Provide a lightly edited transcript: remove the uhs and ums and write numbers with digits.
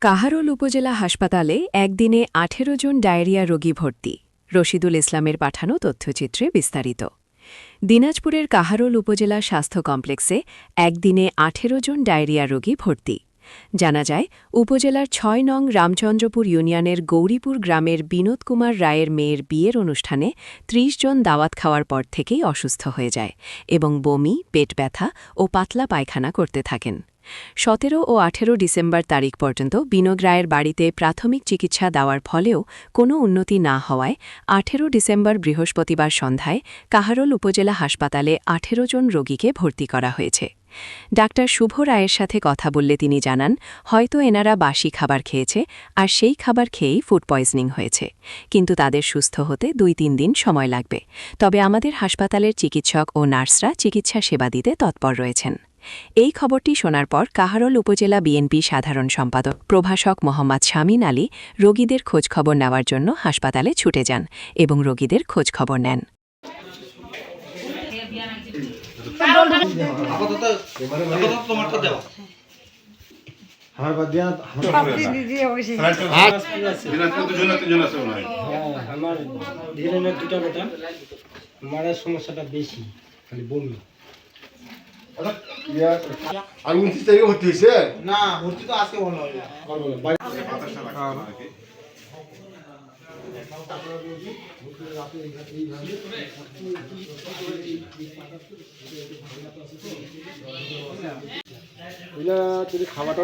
কাহারোল উপজেলা হাসপাতালে একদিনে ১৮ জন ডায়রিয়া রোগী ভর্তি। রশিদুল ইসলামের পাঠানো তথ্যচিত্রে বিস্তারিত। দিনাজপুরের কাহারোল উপজেলা স্বাস্থ্য কমপ্লেক্সে একদিনে ১৮ জন ডায়রিয়া রোগী ভর্তি। জানা যায়, উপজেলার ৬ নং রামচন্দ্রপুর ইউনিয়নের গৌরীপুর গ্রামের বিনোদ কুমার রায়ের মেয়ের বিয়ের অনুষ্ঠানে ৩০ জন দাওয়াত খাওয়ার পর থেকেই অসুস্থ হয়ে যায় এবং বমি, পেট ব্যথা ও পাতলা পায়খানা করতে থাকেন। ১৭ ও ১৮ ডিসেম্বর তারিখ পর্যন্ত বিনোদ রায়ের বাড়িতে প্রাথমিক চিকিৎসা দেওয়ার ফলেও কোনো উন্নতি না হওয়ায় ১৮ ডিসেম্বর বৃহস্পতিবার সন্ধ্যায় কাহারোল উপজেলা হাসপাতালে ১৮ জন রোগীকে ভর্তি করা হয়েছে। ডাক্তার শুভ রায়ের সাথে কথা বললে তিনি জানান, হয়তো এনারা বাসি খাবার খেয়েছে আর সেই খাবার খেয়েই ফুড পয়জনিং হয়েছে, কিন্তু তাদের সুস্থ হতে ২-৩ দিন সময় লাগবে। তবে আমাদের হাসপাতালের চিকিৎসক ও নার্সরা চিকিৎসা সেবা দিতে তৎপর রয়েছেন। এই খবরটি শোনার পর কাহারোল উপজেলা বিএনপি সাধারণ সম্পাদক প্রভাষক মোহাম্মদ শামীন আলী রোগীদের খোঁজখবর নেওয়ার জন্য হাসপাতালে ছুটে যান এবং রোগীদের খোঁজখবর নেন। সমস্যাটা বেশি, খালি বমি। আমি ২৯ তারিখে ভর্তি হয়েছে না, ভর্তি তো আজকে বলা হবে। খাওয়াটা